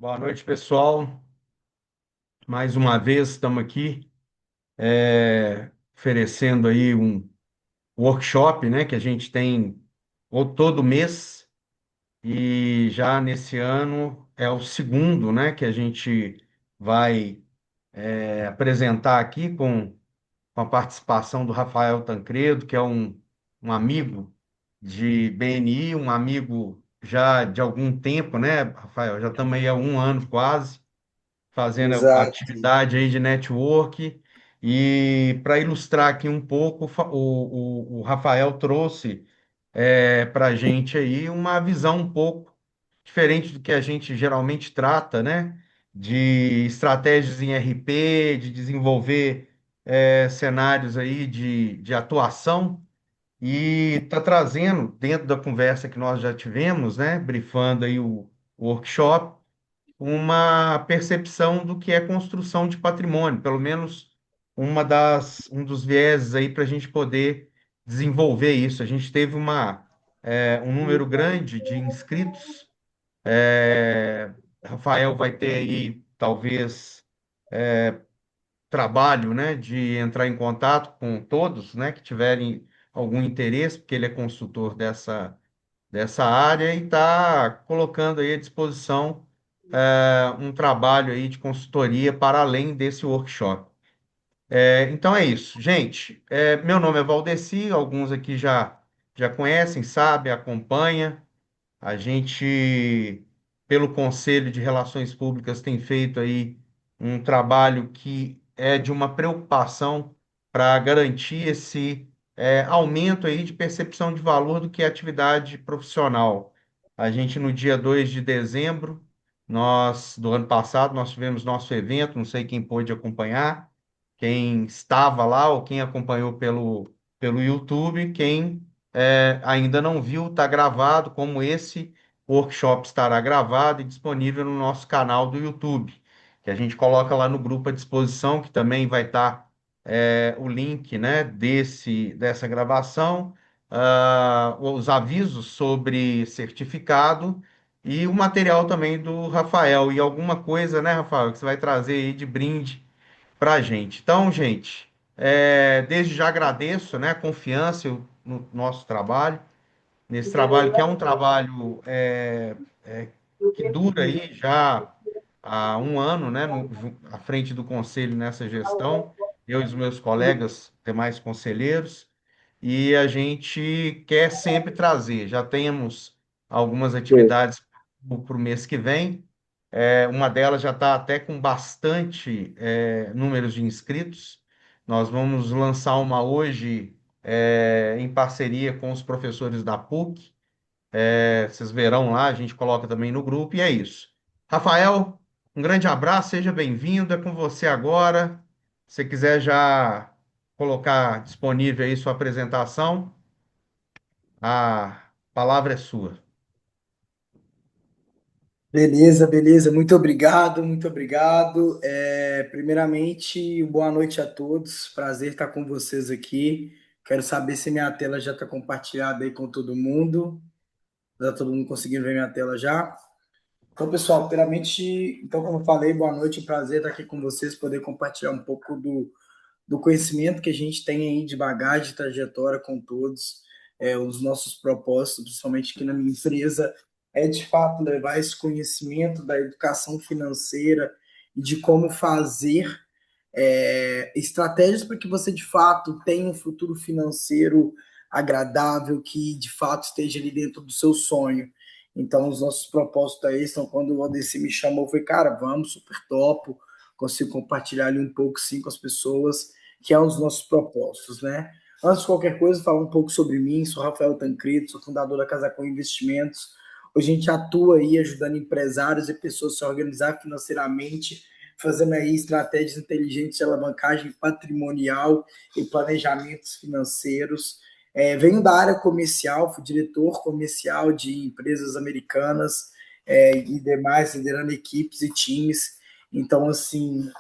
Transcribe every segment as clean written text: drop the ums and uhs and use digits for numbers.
Boa noite, pessoal. Mais uma vez estamos aqui oferecendo aí um workshop, né, que a gente tem todo mês e já nesse ano é o segundo, né, que a gente vai apresentar aqui com a participação do Rafael Tancredo, que é um amigo de BNI, um amigo já de algum tempo, né, Rafael? Já estamos aí há um ano quase fazendo a Exato. atividade aí de network. E para ilustrar aqui um pouco, o Rafael trouxe para a gente aí uma visão um pouco diferente do que a gente geralmente trata, né? De estratégias em RP, de desenvolver cenários aí de atuação. E está trazendo, dentro da conversa que nós já tivemos, né? Brifando aí o workshop uma percepção do que é construção de patrimônio, pelo menos um dos vieses aí para a gente poder desenvolver isso. A gente teve um número grande de inscritos. Rafael vai ter aí, talvez, trabalho, né, de entrar em contato com todos, né, que tiverem algum interesse, porque ele é consultor dessa área e está colocando aí à disposição um trabalho aí de consultoria para além desse workshop. Então é isso, gente. Meu nome é Valdeci, alguns aqui já conhecem, sabem, acompanham. A gente, pelo Conselho de Relações Públicas, tem feito aí um trabalho que é de uma preocupação para garantir esse aumento aí de percepção de valor do que é atividade profissional. A gente, no dia 2 de dezembro, do ano passado, nós tivemos nosso evento, não sei quem pôde acompanhar, quem estava lá ou quem acompanhou pelo YouTube, quem ainda não viu, está gravado, como esse workshop estará gravado e disponível no nosso canal do YouTube, que a gente coloca lá no grupo à disposição, que também vai estar o link, né, dessa gravação, os avisos sobre certificado e o material também do Rafael, e alguma coisa, né, Rafael, que você vai trazer aí de brinde para a gente. Então, gente, desde já agradeço, né, a confiança no nosso trabalho, nesse trabalho que é um trabalho que dura aí já há um ano, né, à frente do conselho nessa gestão, eu e os meus colegas, demais conselheiros, e a gente quer sempre trazer. Já temos algumas atividades para o mês que vem. Uma delas já está até com bastante números de inscritos. Nós vamos lançar uma hoje em parceria com os professores da PUC. Vocês verão lá, a gente coloca também no grupo, e é isso. Rafael, um grande abraço, seja bem-vindo. É com você agora. Se você quiser já colocar disponível aí sua apresentação, a palavra é sua. Beleza, beleza. Muito obrigado, muito obrigado. Primeiramente, boa noite a todos. Prazer estar com vocês aqui. Quero saber se minha tela já está compartilhada aí com todo mundo. Está todo mundo conseguindo ver minha tela já? Então, pessoal, primeiramente, então, como eu falei, boa noite. Prazer estar aqui com vocês, poder compartilhar um pouco do conhecimento que a gente tem aí de bagagem, de trajetória com todos, os nossos propósitos, principalmente aqui na minha empresa, é de fato levar esse conhecimento da educação financeira e de como fazer estratégias para que você de fato tenha um futuro financeiro agradável, que de fato esteja ali dentro do seu sonho. Então, os nossos propósitos aí são quando o Valdeci me chamou, foi, cara, vamos, super top, consigo compartilhar ali um pouco sim com as pessoas, que é um dos nossos propósitos, né? Antes de qualquer coisa, falar um pouco sobre mim, sou Rafael Tancredo, sou fundador da Casa Com Investimentos. Hoje a gente atua aí ajudando empresários e pessoas a se organizar financeiramente, fazendo aí estratégias inteligentes de alavancagem patrimonial e planejamentos financeiros. Venho da área comercial, fui diretor comercial de empresas americanas e demais, liderando equipes e times. Então, assim,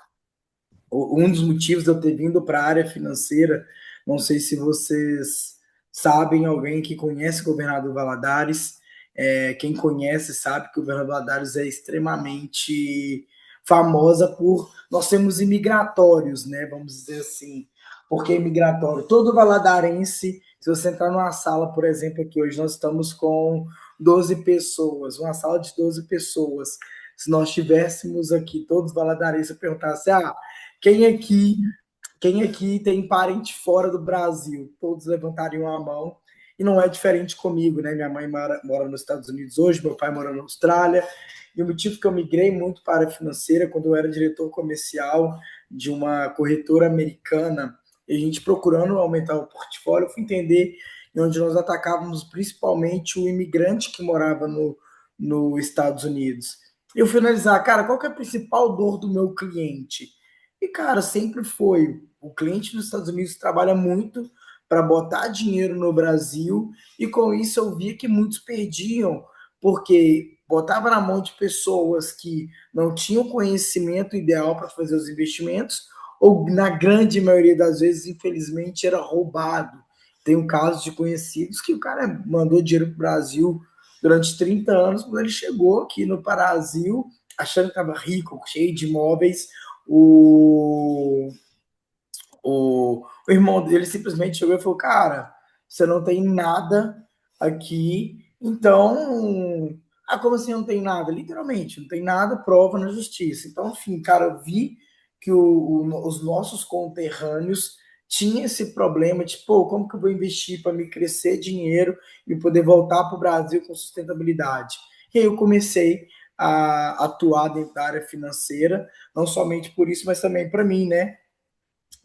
um dos motivos de eu ter vindo para a área financeira, não sei se vocês sabem, alguém que conhece o governador Valadares, Quem conhece sabe que o Governador Valadares é extremamente famosa por nós temos imigratórios, né? Vamos dizer assim. Por que imigratório? Todo valadarense, se você entrar numa sala, por exemplo, aqui hoje nós estamos com 12 pessoas, uma sala de 12 pessoas. Se nós tivéssemos aqui todos valadarenses, eu perguntasse, quem aqui quem aqui tem parente fora do Brasil? Todos levantariam a mão. E não é diferente comigo, né? Minha mãe mora nos Estados Unidos hoje, meu pai mora na Austrália. E o motivo que eu migrei muito para a área financeira, quando eu era diretor comercial de uma corretora americana, e a gente procurando aumentar o portfólio, eu fui entender onde nós atacávamos principalmente o imigrante que morava nos Estados Unidos. Eu fui analisar, cara, qual que é a principal dor do meu cliente? E, cara, sempre foi. O cliente dos Estados Unidos trabalha muito para botar dinheiro no Brasil, e com isso eu via que muitos perdiam, porque botava na mão de pessoas que não tinham conhecimento ideal para fazer os investimentos, ou na grande maioria das vezes, infelizmente, era roubado. Tem um caso de conhecidos que o cara mandou dinheiro para o Brasil durante 30 anos, quando ele chegou aqui no Brasil, achando que estava rico, cheio de imóveis, o, o irmão dele simplesmente chegou e falou: Cara, você não tem nada aqui, então. Como assim não tem nada? Literalmente, não tem nada, prova na justiça. Então, enfim, cara, eu vi que os nossos conterrâneos tinham esse problema de, pô, como que eu vou investir para me crescer dinheiro e poder voltar para o Brasil com sustentabilidade? E aí eu comecei a atuar dentro da área financeira, não somente por isso, mas também para mim, né?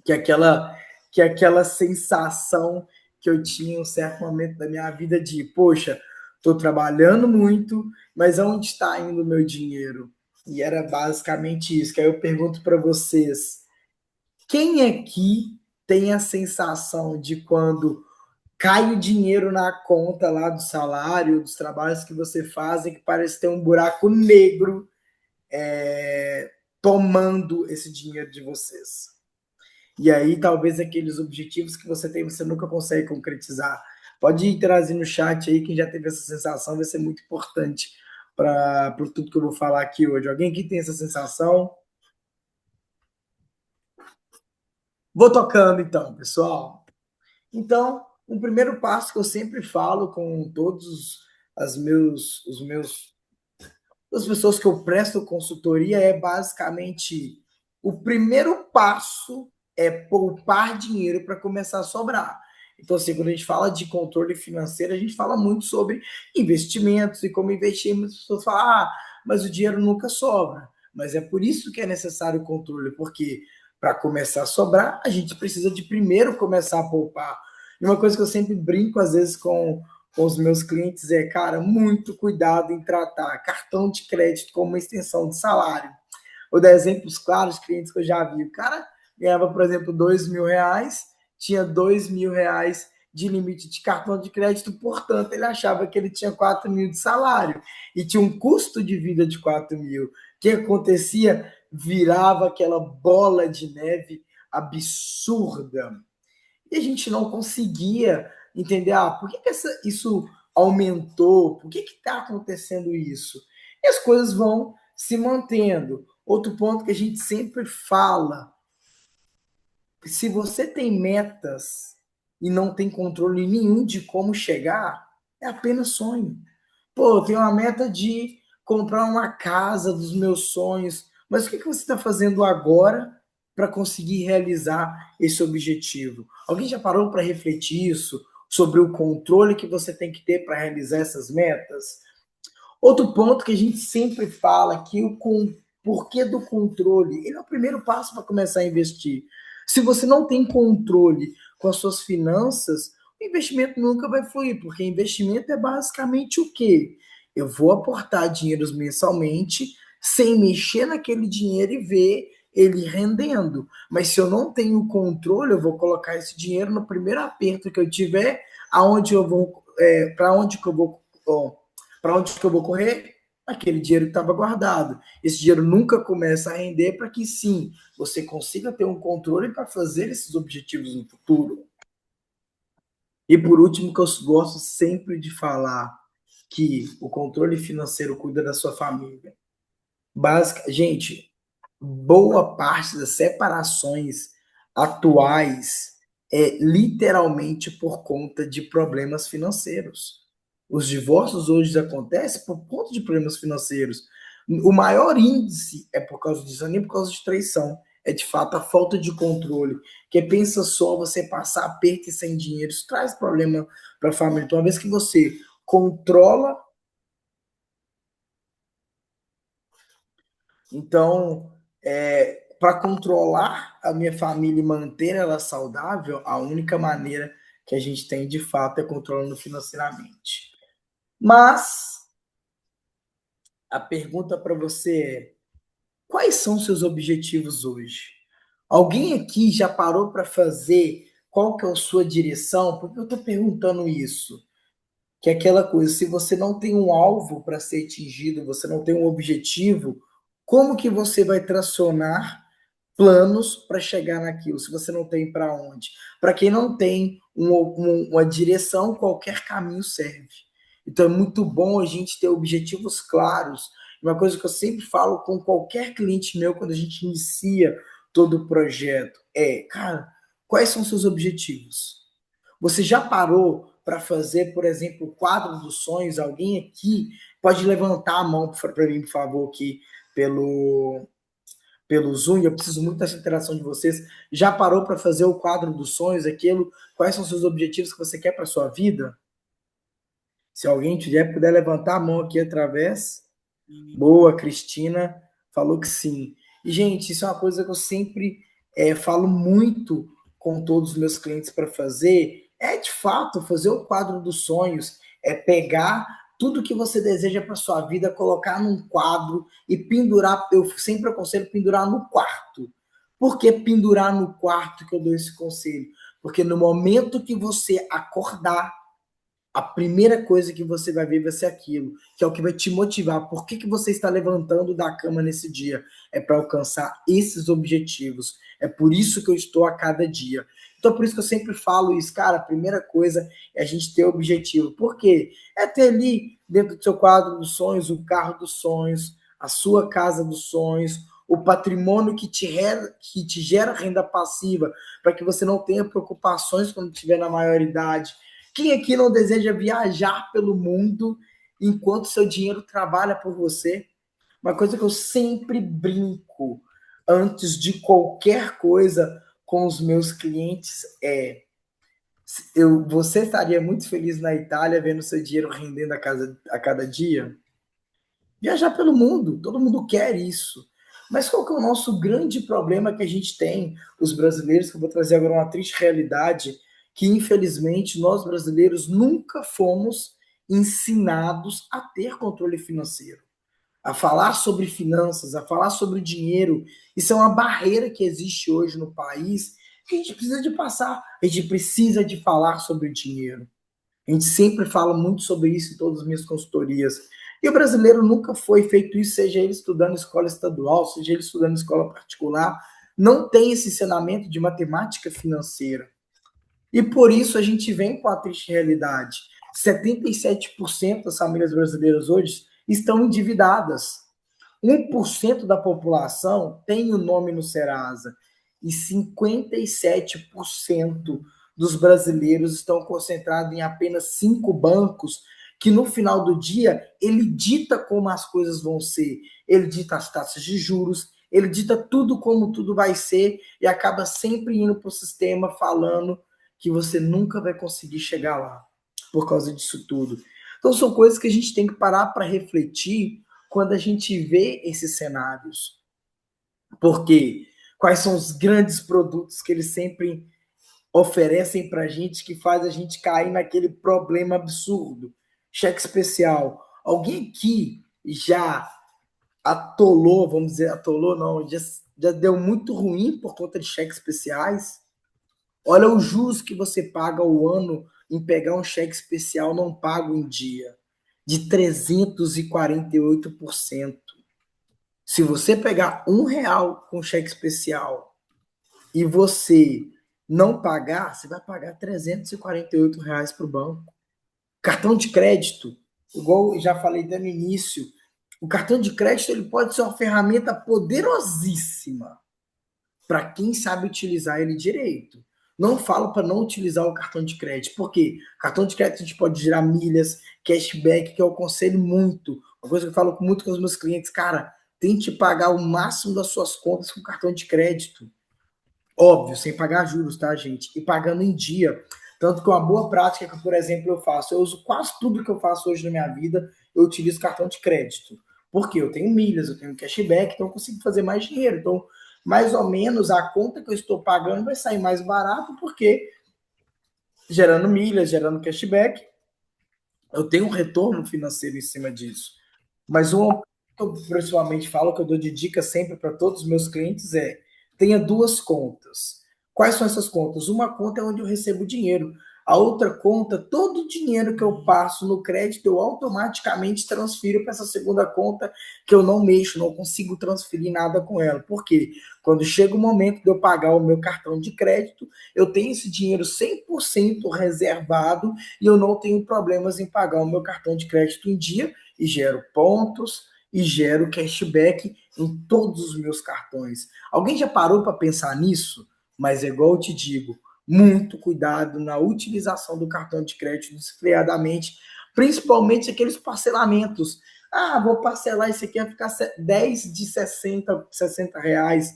que é aquela que é aquela sensação que eu tinha em um certo momento da minha vida de, poxa, estou trabalhando muito, mas aonde está indo o meu dinheiro? E era basicamente isso. Que aí eu pergunto para vocês, quem aqui tem a sensação de quando cai o dinheiro na conta lá do salário, dos trabalhos que você faz, que parece ter um buraco negro tomando esse dinheiro de vocês? E aí, talvez aqueles objetivos que você tem, você nunca consegue concretizar. Pode ir trazer no chat aí, quem já teve essa sensação, vai ser muito importante para tudo que eu vou falar aqui hoje. Alguém que tem essa sensação? Vou tocando então, pessoal. Então, o primeiro passo que eu sempre falo com todos os meus as pessoas que eu presto consultoria é basicamente o primeiro passo é poupar dinheiro para começar a sobrar. Então, assim, quando a gente fala de controle financeiro, a gente fala muito sobre investimentos e como investir. Muitas pessoas falam, mas o dinheiro nunca sobra. Mas é por isso que é necessário o controle, porque para começar a sobrar, a gente precisa de primeiro começar a poupar. E uma coisa que eu sempre brinco, às vezes, com os meus clientes é, cara, muito cuidado em tratar cartão de crédito como uma extensão de salário. Vou dar exemplos claros, clientes que eu já vi. O cara ganhava, por exemplo, R$ 2.000, tinha R$ 2.000 de limite de cartão de crédito, portanto, ele achava que ele tinha 4.000 de salário e tinha um custo de vida de 4.000. O que acontecia? Virava aquela bola de neve absurda. E a gente não conseguia entender, por que isso aumentou? Por que está acontecendo isso? E as coisas vão se mantendo. Outro ponto que a gente sempre fala, se você tem metas e não tem controle nenhum de como chegar, é apenas sonho. Pô, eu tenho uma meta de comprar uma casa dos meus sonhos, mas o que você está fazendo agora para conseguir realizar esse objetivo? Alguém já parou para refletir isso sobre o controle que você tem que ter para realizar essas metas? Outro ponto que a gente sempre fala que o porquê do controle, ele é o primeiro passo para começar a investir. Se você não tem controle com as suas finanças, o investimento nunca vai fluir, porque investimento é basicamente o quê? Eu vou aportar dinheiros mensalmente, sem mexer naquele dinheiro e ver ele rendendo. Mas se eu não tenho controle, eu vou colocar esse dinheiro no primeiro aperto que eu tiver, aonde eu vou, para onde que eu vou, para onde que eu vou correr? Aquele dinheiro que estava guardado. Esse dinheiro nunca começa a render para que sim, você consiga ter um controle para fazer esses objetivos no futuro. E por último, que eu gosto sempre de falar, que o controle financeiro cuida da sua família. Básica, gente, boa parte das separações atuais é literalmente por conta de problemas financeiros. Os divórcios hoje acontecem por conta de problemas financeiros. O maior índice é por causa disso, nem por causa de traição. É de fato a falta de controle. Que pensa só você passar aperto e sem dinheiro, isso traz problema para a família. Então, uma vez que você controla, então, para controlar a minha família e manter ela saudável, a única maneira que a gente tem de fato é controlando financeiramente. Mas a pergunta para você é: quais são seus objetivos hoje? Alguém aqui já parou para fazer qual que é a sua direção? Por que eu estou perguntando isso? Que é aquela coisa, se você não tem um alvo para ser atingido, você não tem um objetivo, como que você vai tracionar planos para chegar naquilo, se você não tem para onde? Para quem não tem uma direção, qualquer caminho serve. Então é muito bom a gente ter objetivos claros. Uma coisa que eu sempre falo com qualquer cliente meu quando a gente inicia todo o projeto é, cara, quais são seus objetivos? Você já parou para fazer, por exemplo, o quadro dos sonhos? Alguém aqui pode levantar a mão para mim, por favor, aqui pelo Zoom, e eu preciso muito dessa interação de vocês. Já parou para fazer o quadro dos sonhos, aquilo? Quais são os seus objetivos que você quer para sua vida? Se alguém tiver, puder levantar a mão aqui através. Boa, Cristina falou que sim. E, gente, isso é uma coisa que eu sempre falo muito com todos os meus clientes para fazer. É, de fato, fazer o quadro dos sonhos. É pegar tudo que você deseja para sua vida, colocar num quadro e pendurar. Eu sempre aconselho pendurar no quarto. Por que pendurar no quarto que eu dou esse conselho? Porque no momento que você acordar, a primeira coisa que você vai ver vai ser aquilo, que é o que vai te motivar. Por que você está levantando da cama nesse dia? É para alcançar esses objetivos. É por isso que eu estou a cada dia. Então, por isso que eu sempre falo isso, cara. A primeira coisa é a gente ter objetivo. Por quê? É ter ali, dentro do seu quadro dos sonhos, o carro dos sonhos, a sua casa dos sonhos, o patrimônio que te gera renda passiva, para que você não tenha preocupações quando estiver na maioridade. Quem aqui não deseja viajar pelo mundo enquanto seu dinheiro trabalha por você? Uma coisa que eu sempre brinco antes de qualquer coisa com os meus clientes é: você estaria muito feliz na Itália vendo seu dinheiro rendendo a cada dia? Viajar pelo mundo, todo mundo quer isso. Mas qual que é o nosso grande problema que a gente tem, os brasileiros, que eu vou trazer agora uma triste realidade, que infelizmente nós brasileiros nunca fomos ensinados a ter controle financeiro, a falar sobre finanças, a falar sobre dinheiro. Isso é uma barreira que existe hoje no país que a gente precisa de passar, a gente precisa de falar sobre o dinheiro. A gente sempre fala muito sobre isso em todas as minhas consultorias. E o brasileiro nunca foi feito isso, seja ele estudando escola estadual, seja ele estudando escola particular, não tem esse ensinamento de matemática financeira. E por isso a gente vem com a triste realidade. 77% das famílias brasileiras hoje estão endividadas. 1% da população tem o nome no Serasa e 57% dos brasileiros estão concentrados em apenas 5 bancos, que no final do dia ele dita como as coisas vão ser, ele dita as taxas de juros, ele dita tudo como tudo vai ser e acaba sempre indo para o sistema falando que você nunca vai conseguir chegar lá por causa disso tudo. Então são coisas que a gente tem que parar para refletir quando a gente vê esses cenários. Porque quais são os grandes produtos que eles sempre oferecem para a gente que faz a gente cair naquele problema absurdo? Cheque especial. Alguém aqui já atolou, vamos dizer, atolou não, já deu muito ruim por conta de cheques especiais? Olha o juros que você paga ao ano em pegar um cheque especial não pago em dia, de 348%. Se você pegar R$ 1 com cheque especial e você não pagar, você vai pagar R$ 348 para o banco. Cartão de crédito, igual eu já falei até no início, o cartão de crédito ele pode ser uma ferramenta poderosíssima para quem sabe utilizar ele direito. Não falo para não utilizar o cartão de crédito, porque cartão de crédito a gente pode gerar milhas, cashback, que eu aconselho muito. Uma coisa que eu falo muito com os meus clientes, cara, tente pagar o máximo das suas contas com cartão de crédito. Óbvio, sem pagar juros, tá, gente? E pagando em dia. Tanto que uma boa prática que, por exemplo, eu faço, eu uso quase tudo que eu faço hoje na minha vida, eu utilizo cartão de crédito. Porque eu tenho milhas, eu tenho cashback, então eu consigo fazer mais dinheiro. Então, mais ou menos, a conta que eu estou pagando vai sair mais barato, porque gerando milhas, gerando cashback, eu tenho um retorno financeiro em cima disso. Mas uma que eu principalmente falo, que eu dou de dica sempre para todos os meus clientes é: tenha duas contas. Quais são essas contas? Uma conta é onde eu recebo dinheiro. A outra conta, todo o dinheiro que eu passo no crédito, eu automaticamente transfiro para essa segunda conta que eu não mexo, não consigo transferir nada com ela. Por quê? Quando chega o momento de eu pagar o meu cartão de crédito, eu tenho esse dinheiro 100% reservado e eu não tenho problemas em pagar o meu cartão de crédito em dia e gero pontos e gero cashback em todos os meus cartões. Alguém já parou para pensar nisso? Mas é igual eu te digo, muito cuidado na utilização do cartão de crédito desfreadamente, principalmente aqueles parcelamentos. Ah, vou parcelar isso aqui, vai ficar 10 de 60 reais.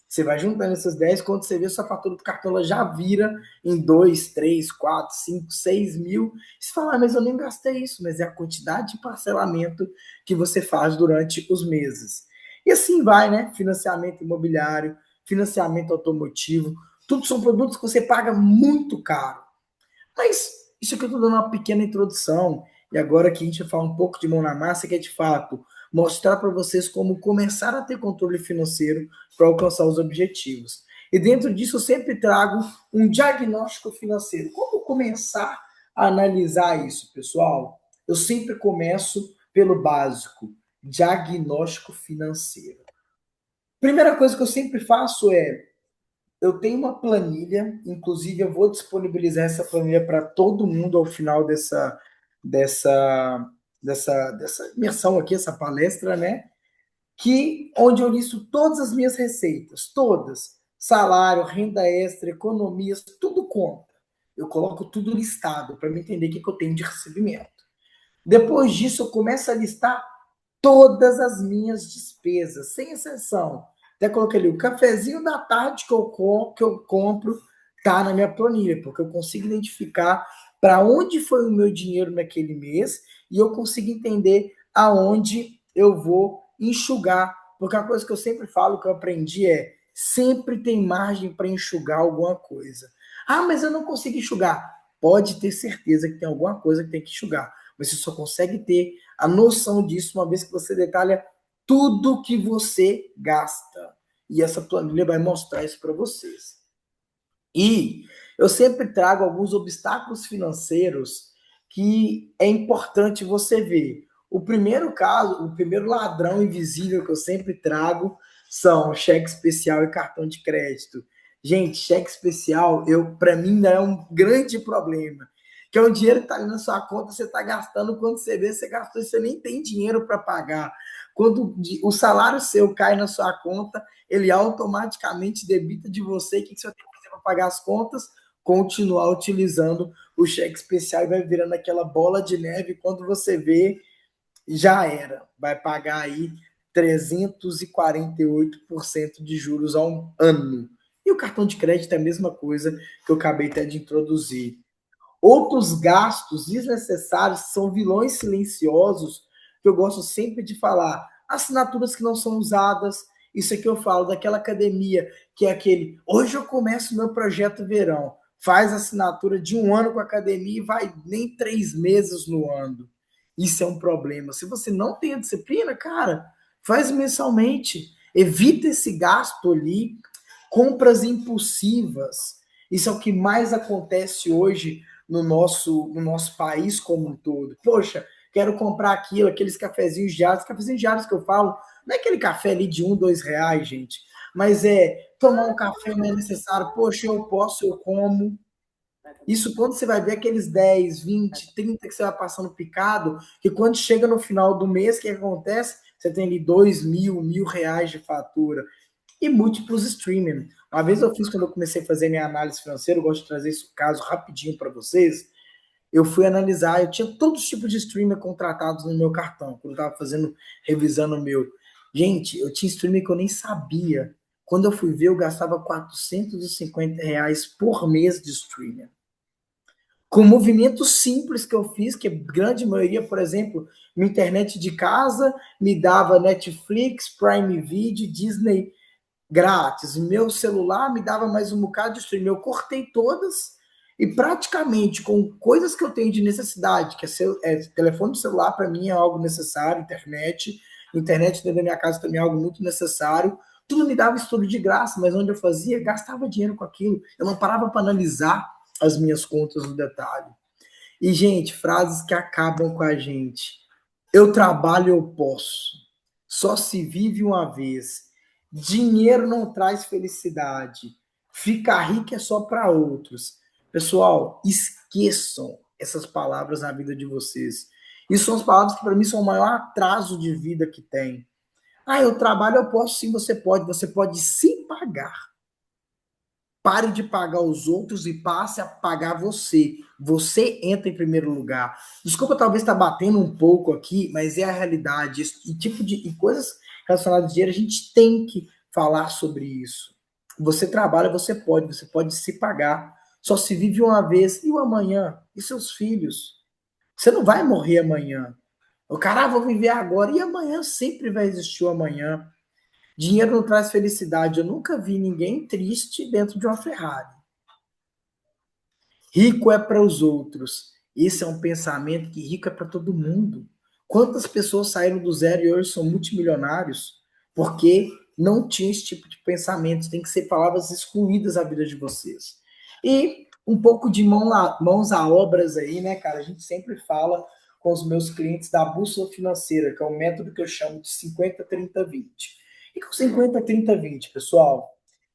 Você vai juntando essas 10, quando você vê sua fatura do cartão, ela já vira em 2, 3, 4, 5, 6 mil. Você fala, ah, mas eu nem gastei isso, mas é a quantidade de parcelamento que você faz durante os meses. E assim vai, né? Financiamento imobiliário, financiamento automotivo, tudo são produtos que você paga muito caro. Mas isso aqui eu estou dando uma pequena introdução, e agora que a gente vai falar um pouco de mão na massa, que é de fato mostrar para vocês como começar a ter controle financeiro para alcançar os objetivos. E dentro disso eu sempre trago um diagnóstico financeiro. Como começar a analisar isso, pessoal? Eu sempre começo pelo básico, diagnóstico financeiro. Primeira coisa que eu sempre faço é eu tenho uma planilha, inclusive eu vou disponibilizar essa planilha para todo mundo ao final dessa, dessa imersão aqui, essa palestra, né? Que onde eu listo todas as minhas receitas, todas, salário, renda extra, economias, tudo conta. Eu coloco tudo listado para me entender o que eu tenho de recebimento. Depois disso, eu começo a listar todas as minhas despesas, sem exceção. Até coloquei ali o cafezinho da tarde que eu compro, tá na minha planilha, porque eu consigo identificar para onde foi o meu dinheiro naquele mês e eu consigo entender aonde eu vou enxugar. Porque uma coisa que eu sempre falo, que eu aprendi é sempre tem margem para enxugar alguma coisa. Ah, mas eu não consigo enxugar. Pode ter certeza que tem alguma coisa que tem que enxugar. Mas você só consegue ter a noção disso uma vez que você detalha tudo que você gasta. E essa planilha vai mostrar isso para vocês. E eu sempre trago alguns obstáculos financeiros que é importante você ver. O primeiro caso, o primeiro ladrão invisível que eu sempre trago são cheque especial e cartão de crédito. Gente, cheque especial, eu para mim ainda é um grande problema. Que é um dinheiro que está ali na sua conta, você está gastando, quando você vê, você gastou e você nem tem dinheiro para pagar. Quando o salário seu cai na sua conta, ele automaticamente debita de você. O que você tem para pagar as contas? Continuar utilizando o cheque especial e vai virando aquela bola de neve. Quando você vê, já era. Vai pagar aí 348% de juros ao ano. E o cartão de crédito é a mesma coisa que eu acabei até de introduzir. Outros gastos desnecessários são vilões silenciosos que eu gosto sempre de falar. Assinaturas que não são usadas. Isso aqui eu falo daquela academia que é aquele. Hoje eu começo meu projeto verão. Faz assinatura de um ano com a academia e vai nem 3 meses no ano. Isso é um problema. Se você não tem a disciplina, cara, faz mensalmente. Evita esse gasto ali. Compras impulsivas. Isso é o que mais acontece hoje no nosso país como um todo. Poxa, quero comprar aquilo, aqueles cafezinhos diários que eu falo, não é aquele café ali de R$ 1, R$ 2, gente, mas é tomar um café não é necessário, poxa, eu posso, eu como. Isso quando você vai ver aqueles 10, 20, 30 que você vai passando picado, que quando chega no final do mês, o que acontece? Você tem ali 2.000, R$ 1.000 de fatura e múltiplos streaming. Uma vez eu fiz, quando eu comecei a fazer minha análise financeira, eu gosto de trazer esse caso rapidinho para vocês. Eu fui analisar, eu tinha todos os tipos de streamer contratados no meu cartão, quando eu estava fazendo, revisando o meu. Gente, eu tinha streamer que eu nem sabia. Quando eu fui ver, eu gastava R$ 450 por mês de streamer. Com movimentos simples que eu fiz, que a grande maioria, por exemplo, minha internet de casa me dava Netflix, Prime Video, Disney grátis. Meu celular me dava mais um bocado de streaming. Eu cortei todas e praticamente com coisas que eu tenho de necessidade, que telefone celular para mim é algo necessário, internet dentro da minha casa também é algo muito necessário. Tudo me dava estudo de graça, mas onde eu fazia, gastava dinheiro com aquilo. Eu não parava para analisar as minhas contas no detalhe. E, gente, frases que acabam com a gente. Eu trabalho, eu posso. Só se vive uma vez. Dinheiro não traz felicidade. Ficar rico é só para outros. Pessoal, esqueçam essas palavras na vida de vocês. Isso são as palavras que para mim são o maior atraso de vida que tem. Ah, eu trabalho, eu posso sim, você pode. Você pode se pagar. Pare de pagar os outros e passe a pagar você. Você entra em primeiro lugar. Desculpa, talvez estar batendo um pouco aqui, mas é a realidade. E tipo de coisas relacionadas a dinheiro, a gente tem que falar sobre isso. Você trabalha, você pode se pagar. Só se vive uma vez. E o amanhã? E seus filhos? Você não vai morrer amanhã. O cara, vou viver agora. E amanhã sempre vai existir o amanhã. Dinheiro não traz felicidade. Eu nunca vi ninguém triste dentro de uma Ferrari. Rico é para os outros. Esse é um pensamento que rico é para todo mundo. Quantas pessoas saíram do zero e hoje são multimilionários? Porque não tinha esse tipo de pensamento. Tem que ser palavras excluídas da vida de vocês. E um pouco de mãos a obras aí, né, cara? A gente sempre fala com os meus clientes da bússola financeira, que é um método que eu chamo de 50, 30, 20. E com 50, 30, 20, pessoal,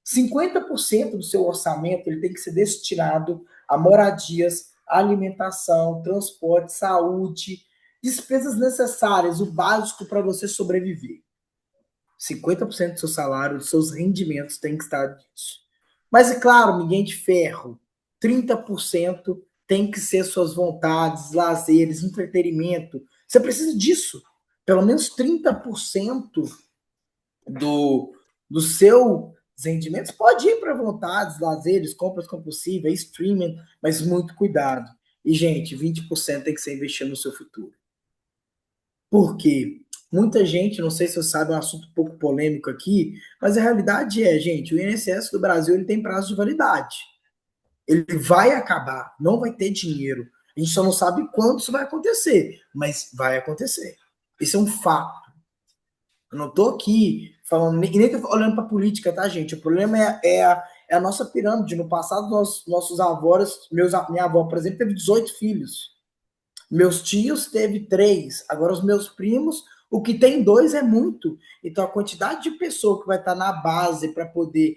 50% do seu orçamento ele tem que ser destinado a moradias, alimentação, transporte, saúde, despesas necessárias, o básico para você sobreviver. 50% do seu salário, dos seus rendimentos tem que estar nisso. Mas é claro, ninguém de ferro. 30% tem que ser suas vontades, lazeres, entretenimento. Você precisa disso. Pelo menos 30% do, do seu rendimentos pode ir para vontades, lazeres, compras compulsivas, streaming, mas muito cuidado. E, gente, 20% tem que ser investido no seu futuro. Por quê? Muita gente, não sei se você sabe, é um assunto um pouco polêmico aqui, mas a realidade é, gente, o INSS do Brasil ele tem prazo de validade. Ele vai acabar, não vai ter dinheiro. A gente só não sabe quando isso vai acontecer, mas vai acontecer. Esse é um fato. Eu não tô aqui falando, e nem tô olhando para política, tá, gente? O problema é a nossa pirâmide. No passado, nossos avós, minha avó, por exemplo, teve 18 filhos. Meus tios teve 3. Agora, os meus primos, o que tem 2 é muito. Então, a quantidade de pessoa que vai estar na base para poder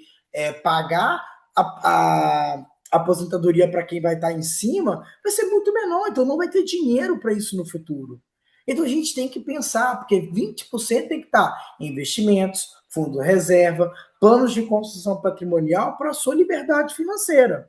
pagar a aposentadoria para quem vai estar em cima vai ser muito menor. Então, não vai ter dinheiro para isso no futuro. Então a gente tem que pensar, porque 20% tem que estar em investimentos, fundo reserva, planos de construção patrimonial para a sua liberdade financeira.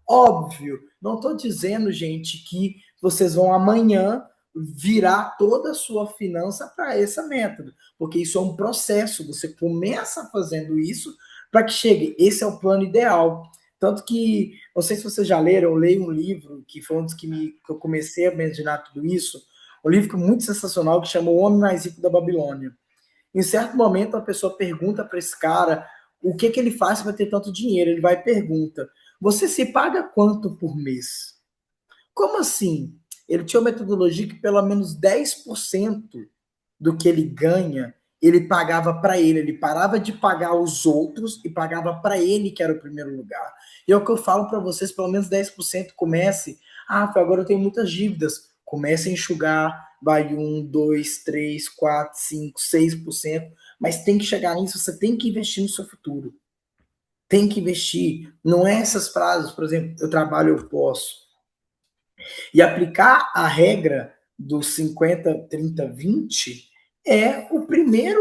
Óbvio, não estou dizendo, gente, que vocês vão amanhã virar toda a sua finança para esse método, porque isso é um processo. Você começa fazendo isso para que chegue. Esse é o plano ideal. Tanto que, não sei se vocês já leram, eu leio um livro que foi um dos que eu comecei a imaginar tudo isso, um livro muito sensacional que chama O Homem Mais Rico da Babilônia. Em certo momento, a pessoa pergunta para esse cara o que ele faz para ter tanto dinheiro. Ele vai e pergunta: você se paga quanto por mês? Como assim? Ele tinha uma metodologia que pelo menos 10% do que ele ganha, ele pagava para ele. Ele parava de pagar os outros e pagava para ele, que era o primeiro lugar. E é o que eu falo para vocês: pelo menos 10% comece. Ah, agora eu tenho muitas dívidas. Comece a enxugar, vai 1, 2, 3, 4, 5, 6%. Mas tem que chegar nisso, você tem que investir no seu futuro. tem que investir. Não é essas frases, por exemplo, eu trabalho, eu posso. E aplicar a regra dos 50, 30, 20 é o primeiro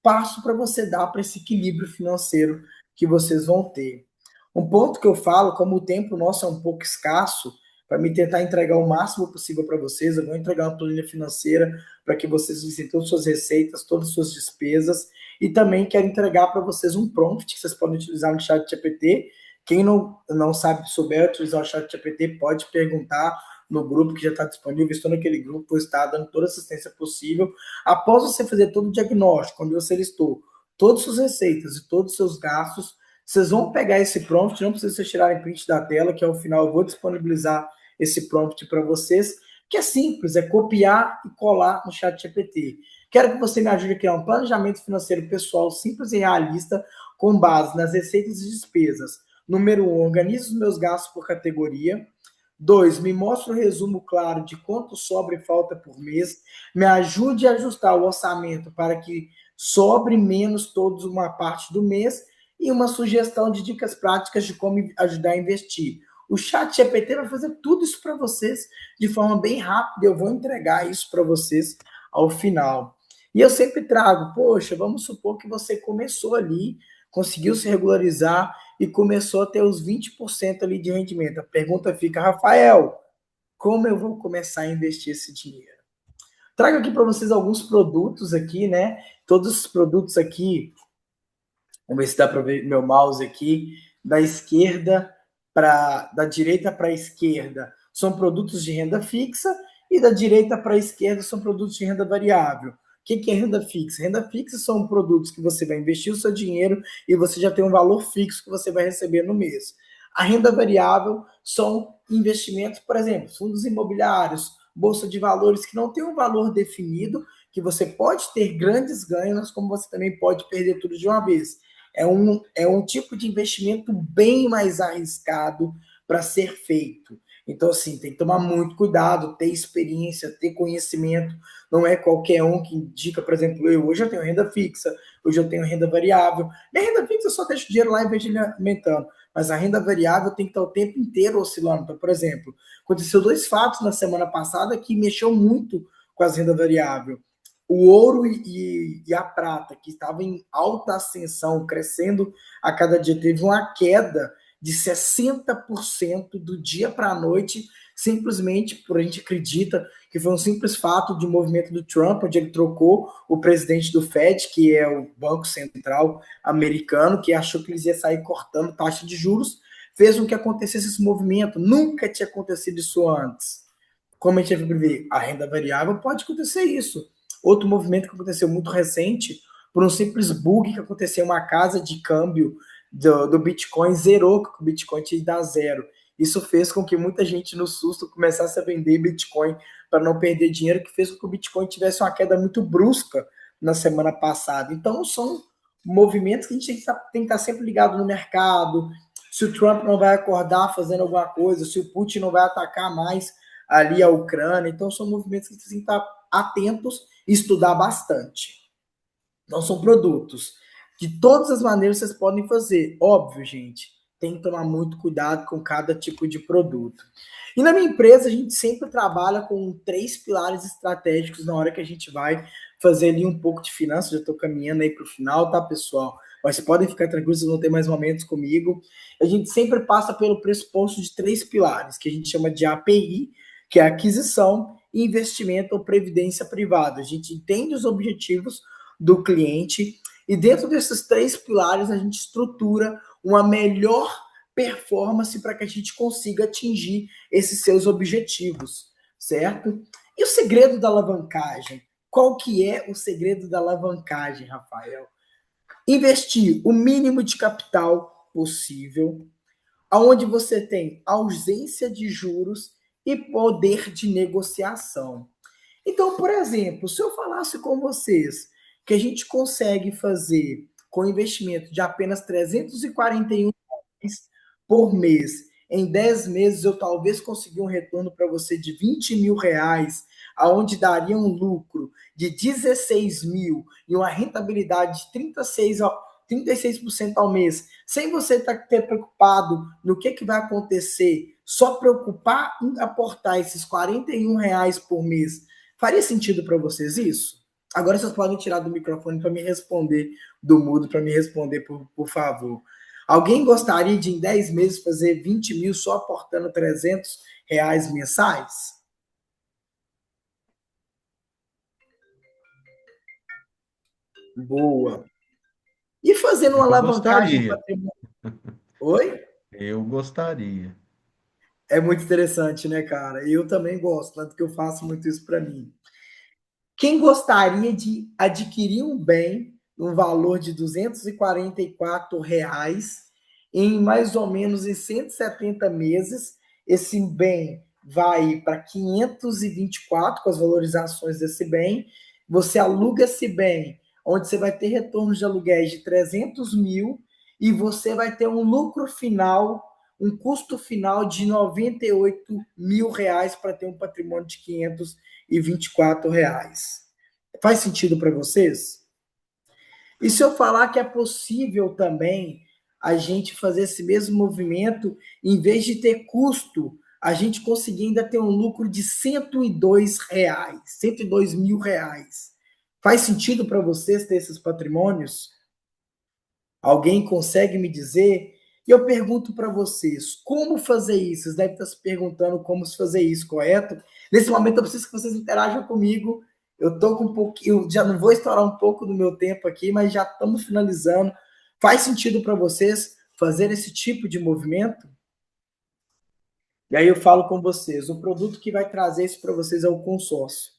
passo para você dar para esse equilíbrio financeiro que vocês vão ter. Um ponto que eu falo, como o tempo nosso é um pouco escasso, para me tentar entregar o máximo possível para vocês, eu vou entregar uma planilha financeira para que vocês visitem todas as suas receitas, todas as suas despesas, e também quero entregar para vocês um prompt que vocês podem utilizar no chat GPT. Quem não sabe, souber utilizar o chat GPT, pode perguntar no grupo que já está disponível. Estou naquele grupo, vou estar dando toda a assistência possível. Após você fazer todo o diagnóstico, onde você listou todas as suas receitas e todos os seus gastos, vocês vão pegar esse prompt, não precisa vocês tirarem print da tela, que ao final eu vou disponibilizar esse prompt para vocês, que é simples, é copiar e colar no chat GPT. Quero que você me ajude a criar um planejamento financeiro pessoal simples e realista, com base nas receitas e despesas. Número 1, organize os meus gastos por categoria. 2, me mostre um resumo claro de quanto sobra e falta por mês. Me ajude a ajustar o orçamento para que sobre menos todos uma parte do mês e uma sugestão de dicas práticas de como ajudar a investir. O chat GPT vai fazer tudo isso para vocês de forma bem rápida. Eu vou entregar isso para vocês ao final. E eu sempre trago, poxa, vamos supor que você começou ali, conseguiu se regularizar e começou a ter os 20% ali de rendimento. A pergunta fica, Rafael, como eu vou começar a investir esse dinheiro? Trago aqui para vocês alguns produtos aqui, né? Todos os produtos aqui, vamos ver se dá para ver meu mouse aqui, da esquerda para da direita para a esquerda são produtos de renda fixa e da direita para a esquerda são produtos de renda variável. O que é renda fixa? Renda fixa são produtos que você vai investir o seu dinheiro e você já tem um valor fixo que você vai receber no mês. A renda variável são investimentos, por exemplo, fundos imobiliários, bolsa de valores que não tem um valor definido, que você pode ter grandes ganhos, como você também pode perder tudo de uma vez. É um tipo de investimento bem mais arriscado para ser feito. Então, assim, tem que tomar muito cuidado, ter experiência, ter conhecimento. Não é qualquer um que indica, por exemplo, hoje eu tenho renda fixa, hoje eu tenho renda variável. Minha renda fixa eu só deixo o dinheiro lá e vejo ele aumentando. Mas a renda variável tem que estar o tempo inteiro oscilando. Então, por exemplo, aconteceu 2 fatos na semana passada que mexeu muito com as renda variável. O ouro e a prata, que estavam em alta ascensão, crescendo a cada dia, teve uma queda de 60% do dia para a noite, simplesmente por a gente acredita que foi um simples fato de movimento do Trump, onde ele trocou o presidente do Fed, que é o Banco Central americano, que achou que eles iam sair cortando taxa de juros, fez com que acontecesse esse movimento. Nunca tinha acontecido isso antes. Como a gente vai ver, a renda variável pode acontecer isso. Outro movimento que aconteceu muito recente, por um simples bug que aconteceu, uma casa de câmbio do Bitcoin zerou, que o Bitcoin tinha dado zero. Isso fez com que muita gente no susto começasse a vender Bitcoin para não perder dinheiro, que fez com que o Bitcoin tivesse uma queda muito brusca na semana passada. Então, são movimentos que a gente tem que estar sempre ligado no mercado. Se o Trump não vai acordar fazendo alguma coisa, se o Putin não vai atacar mais ali a Ucrânia. Então, são movimentos que vocês têm que estar atentos e estudar bastante. Não são produtos. De todas as maneiras vocês podem fazer. Óbvio, gente, tem que tomar muito cuidado com cada tipo de produto. E na minha empresa, a gente sempre trabalha com 3 pilares estratégicos na hora que a gente vai fazer ali um pouco de finanças. Já estou caminhando aí para o final, tá, pessoal? Mas vocês podem ficar tranquilos, vocês vão ter mais momentos comigo. A gente sempre passa pelo pressuposto de 3 pilares, que a gente chama de API, que é aquisição, investimento ou previdência privada. A gente entende os objetivos do cliente e dentro desses 3 pilares a gente estrutura uma melhor performance para que a gente consiga atingir esses seus objetivos, certo? E o segredo da alavancagem? Qual que é o segredo da alavancagem, Rafael? Investir o mínimo de capital possível, aonde você tem ausência de juros e poder de negociação. Então, por exemplo, se eu falasse com vocês que a gente consegue fazer com investimento de apenas 341 por mês, em 10 meses eu talvez conseguir um retorno para você de 20 mil reais, aonde daria um lucro de 16 mil e uma rentabilidade de 36 36% ao mês, sem você ter preocupado no que vai acontecer, só preocupar em aportar esses R$ 41 por mês, faria sentido para vocês isso? Agora vocês podem tirar do microfone para me responder, do mudo, para me responder, por favor. Alguém gostaria de, em 10 meses, fazer 20 mil só aportando R$ 300 mensais? Boa. E fazendo uma Eu alavancagem gostaria, patrimonial. Oi? eu gostaria. É muito interessante, né, cara? Eu também gosto, tanto que eu faço muito isso para mim. Quem gostaria de adquirir um bem no valor de R$ 244 em mais ou menos em 170 meses, esse bem vai para 524 com as valorizações desse bem, você aluga esse bem, onde você vai ter retornos de aluguéis de 300 mil e você vai ter um lucro final, um custo final de R$ 98 mil para ter um patrimônio de R$ 524. Faz sentido para vocês? E se eu falar que é possível também a gente fazer esse mesmo movimento, em vez de ter custo, a gente conseguir ainda ter um lucro de R$ 102, R$ 102 mil. Faz sentido para vocês ter esses patrimônios? Alguém consegue me dizer? E eu pergunto para vocês, como fazer isso? Vocês devem estar se perguntando como se fazer isso, correto? Nesse momento eu preciso que vocês interajam comigo. Eu tô com um pouquinho, já não vou estourar um pouco do meu tempo aqui, mas já estamos finalizando. Faz sentido para vocês fazer esse tipo de movimento? E aí eu falo com vocês, o produto que vai trazer isso para vocês é o consórcio.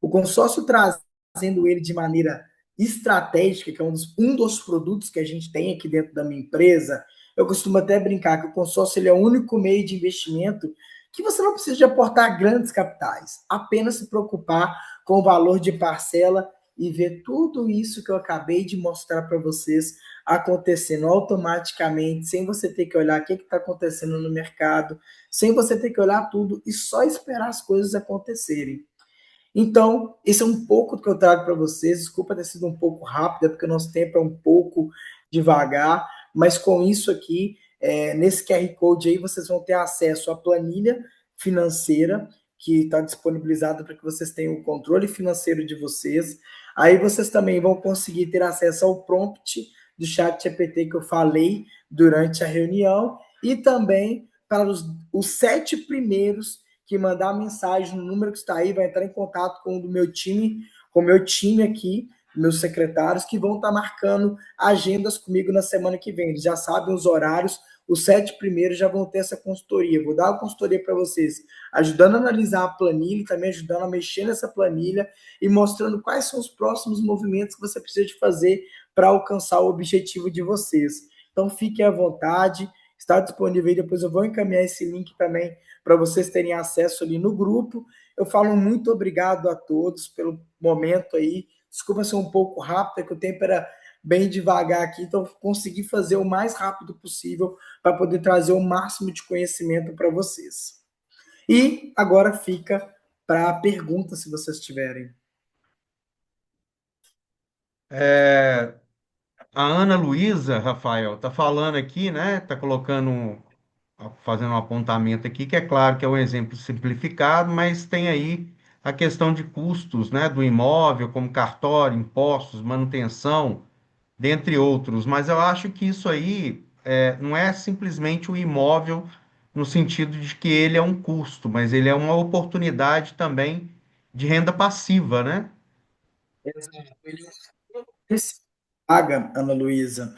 O consórcio trazendo ele de maneira estratégica, que é um dos produtos que a gente tem aqui dentro da minha empresa, eu costumo até brincar que o consórcio ele é o único meio de investimento que você não precisa de aportar grandes capitais, apenas se preocupar com o valor de parcela e ver tudo isso que eu acabei de mostrar para vocês acontecendo automaticamente, sem você ter que olhar o que está acontecendo no mercado, sem você ter que olhar tudo e só esperar as coisas acontecerem. Então, esse é um pouco do que eu trago para vocês. Desculpa ter sido um pouco rápida, porque o nosso tempo é um pouco devagar, mas com isso aqui, nesse QR Code aí, vocês vão ter acesso à planilha financeira que está disponibilizada para que vocês tenham o controle financeiro de vocês. Aí vocês também vão conseguir ter acesso ao prompt do chat GPT que eu falei durante a reunião e também para os 7 primeiros que mandar mensagem no número que está aí, vai entrar em contato com o do meu time, com o meu time aqui, meus secretários, que vão estar marcando agendas comigo na semana que vem. Eles já sabem os horários, os 7 primeiros já vão ter essa consultoria. Vou dar uma consultoria para vocês, ajudando a analisar a planilha, também ajudando a mexer nessa planilha e mostrando quais são os próximos movimentos que você precisa de fazer para alcançar o objetivo de vocês. Então, fiquem à vontade, está disponível aí, depois eu vou encaminhar esse link também para vocês terem acesso ali no grupo. Eu falo muito obrigado a todos pelo momento aí. Desculpa ser um pouco rápido, é que o tempo era bem devagar aqui, então consegui fazer o mais rápido possível para poder trazer o máximo de conhecimento para vocês. E agora fica para a pergunta, se vocês tiverem. É, a Ana Luísa, Rafael, está falando aqui, né? Está fazendo um apontamento aqui, que é claro que é um exemplo simplificado, mas tem aí a questão de custos, né, do imóvel, como cartório, impostos, manutenção, dentre outros. Mas eu acho que isso aí não é simplesmente o imóvel no sentido de que ele é um custo, mas ele é uma oportunidade também de renda passiva, né? Paga, Ana Luísa.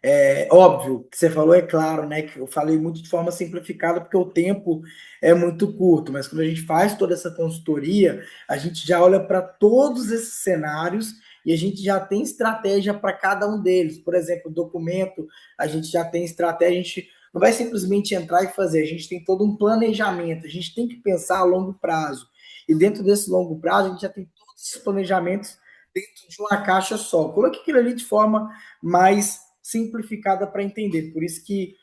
É óbvio que você falou, é claro, né? Que eu falei muito de forma simplificada, porque o tempo é muito curto, mas quando a gente faz toda essa consultoria, a gente já olha para todos esses cenários e a gente já tem estratégia para cada um deles. Por exemplo, o documento, a gente já tem estratégia, a gente não vai simplesmente entrar e fazer, a gente tem todo um planejamento, a gente tem que pensar a longo prazo. E dentro desse longo prazo, a gente já tem todos esses planejamentos dentro de uma caixa só. Coloque aquilo ali de forma mais simplificada para entender. Por isso que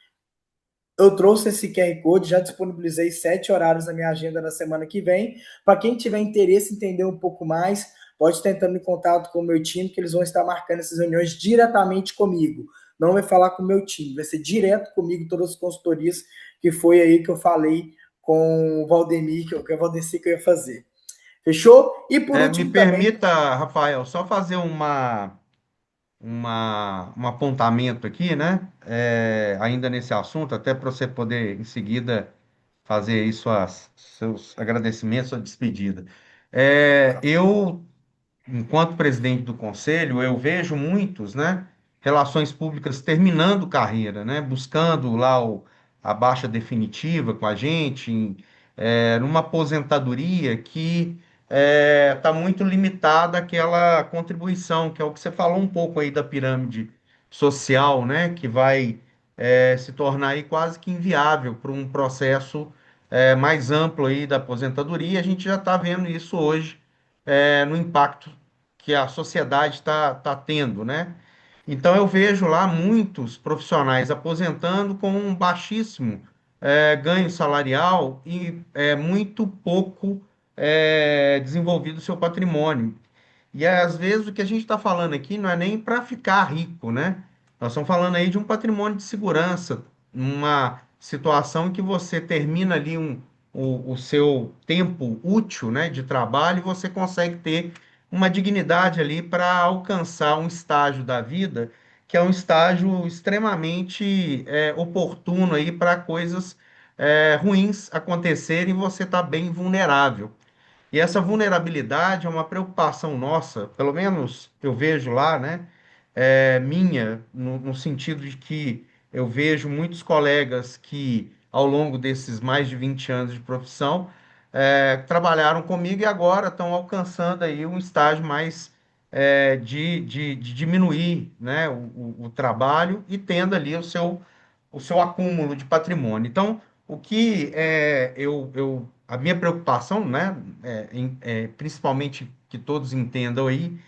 eu trouxe esse QR Code, já disponibilizei 7 horários na minha agenda na semana que vem. Para quem tiver interesse em entender um pouco mais, pode estar entrando em contato com o meu time, que eles vão estar marcando essas reuniões diretamente comigo. Não vai falar com o meu time, vai ser direto comigo todas as consultorias, que foi aí que eu falei com o Valdemir, que é o Valdeci que eu ia fazer. Fechou? E por Me último também, permita, Rafael, só fazer um apontamento aqui, né? Ainda nesse assunto, até para você poder, em seguida, fazer aí seus agradecimentos, sua despedida. Eu enquanto presidente do conselho, eu vejo muitos, né, relações públicas terminando carreira, né, buscando lá a baixa definitiva com a gente, numa aposentadoria que está muito limitada àquela contribuição, que é o que você falou um pouco aí da pirâmide social, né, que vai se tornar aí quase que inviável para um processo mais amplo aí da aposentadoria. A gente já está vendo isso hoje no impacto que a sociedade está tendo, né? Então eu vejo lá muitos profissionais aposentando com um baixíssimo ganho salarial e muito pouco desenvolvido o seu patrimônio. E às vezes o que a gente está falando aqui não é nem para ficar rico, né? Nós estamos falando aí de um patrimônio de segurança, uma situação em que você termina ali o seu tempo útil, né, de trabalho e você consegue ter uma dignidade ali para alcançar um estágio da vida que é um estágio extremamente oportuno aí para coisas ruins acontecerem e você está bem vulnerável. E essa vulnerabilidade é uma preocupação nossa, pelo menos eu vejo lá, né? Minha, no sentido de que eu vejo muitos colegas que, ao longo desses mais de 20 anos de profissão, trabalharam comigo e agora estão alcançando aí um estágio mais de diminuir, né, o trabalho e tendo ali o seu acúmulo de patrimônio. Então, o que a minha preocupação, né, principalmente que todos entendam aí,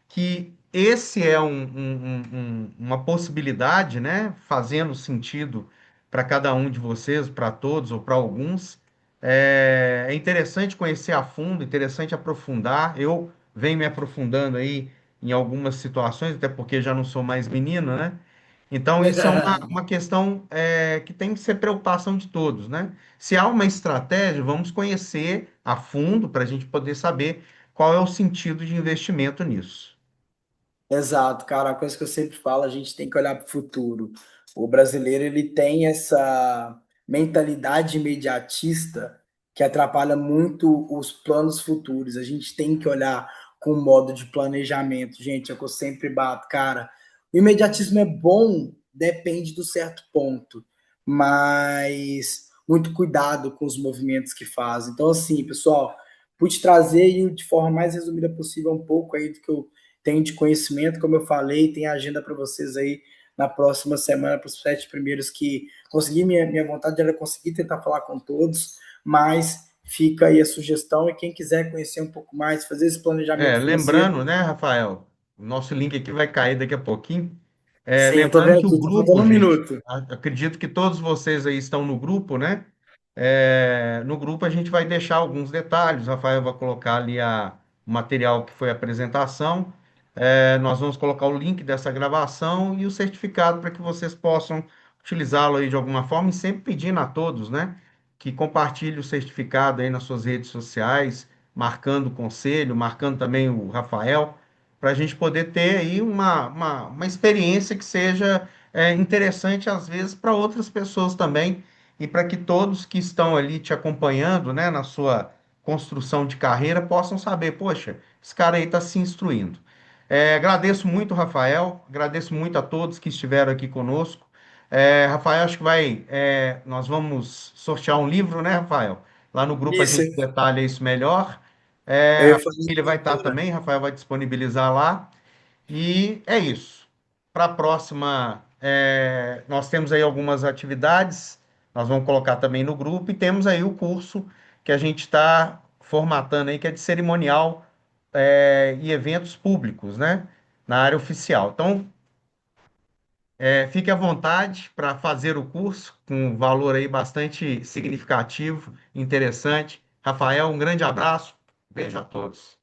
que esse é uma possibilidade, né, fazendo sentido para cada um de vocês, para todos ou para alguns. É interessante conhecer a fundo, interessante aprofundar. Eu venho me aprofundando aí em algumas situações, até porque já não sou mais menino, né? Então, isso é uma questão que tem que ser preocupação de todos, né? Se há uma estratégia, vamos conhecer a fundo para a gente poder saber qual é o sentido de investimento nisso. Exato, cara, a coisa que eu sempre falo, a gente tem que olhar para o futuro. O brasileiro, ele tem essa mentalidade imediatista que atrapalha muito os planos futuros. A gente tem que olhar com o modo de planejamento. Gente, é o que eu sempre bato, cara. O imediatismo é bom, depende do certo ponto, mas muito cuidado com os movimentos que faz. Então, assim, pessoal, pude trazer aí de forma mais resumida possível um pouco aí do que eu tem de conhecimento, como eu falei, tem agenda para vocês aí na próxima semana, para os 7 primeiros que consegui, minha vontade era conseguir tentar falar com todos, mas fica aí a sugestão e quem quiser conhecer um pouco mais, fazer esse planejamento financeiro, Lembrando, né, Rafael, o nosso link aqui vai cair daqui a pouquinho. sim, eu tô Lembrando vendo que o aqui, tá grupo, faltando um gente, minuto. acredito que todos vocês aí estão no grupo, né? No grupo a gente vai deixar alguns detalhes. O Rafael vai colocar ali o material que foi a apresentação. Nós vamos colocar o link dessa gravação e o certificado para que vocês possam utilizá-lo aí de alguma forma e sempre pedindo a todos, né, que compartilhe o certificado aí nas suas redes sociais, marcando o conselho, marcando também o Rafael, para a gente poder ter aí uma experiência que seja interessante às vezes para outras pessoas também e para que todos que estão ali te acompanhando, né, na sua construção de carreira possam saber, poxa, esse cara aí está se instruindo. Agradeço muito, Rafael, agradeço muito a todos que estiveram aqui conosco. Rafael, acho que nós vamos sortear um livro, né, Rafael? Lá no grupo a Isso, gente detalha isso melhor. eu ia A fazer família vai isso estar agora. também, Rafael vai disponibilizar lá. E é isso. Para a próxima, nós temos aí algumas atividades, nós vamos colocar também no grupo, e temos aí o curso que a gente está formatando aí, que é de cerimonial, e eventos públicos, né? Na área oficial. Então, fique à vontade para fazer o curso, com um valor aí bastante significativo, interessante. Rafael, um grande abraço, beijo a todos.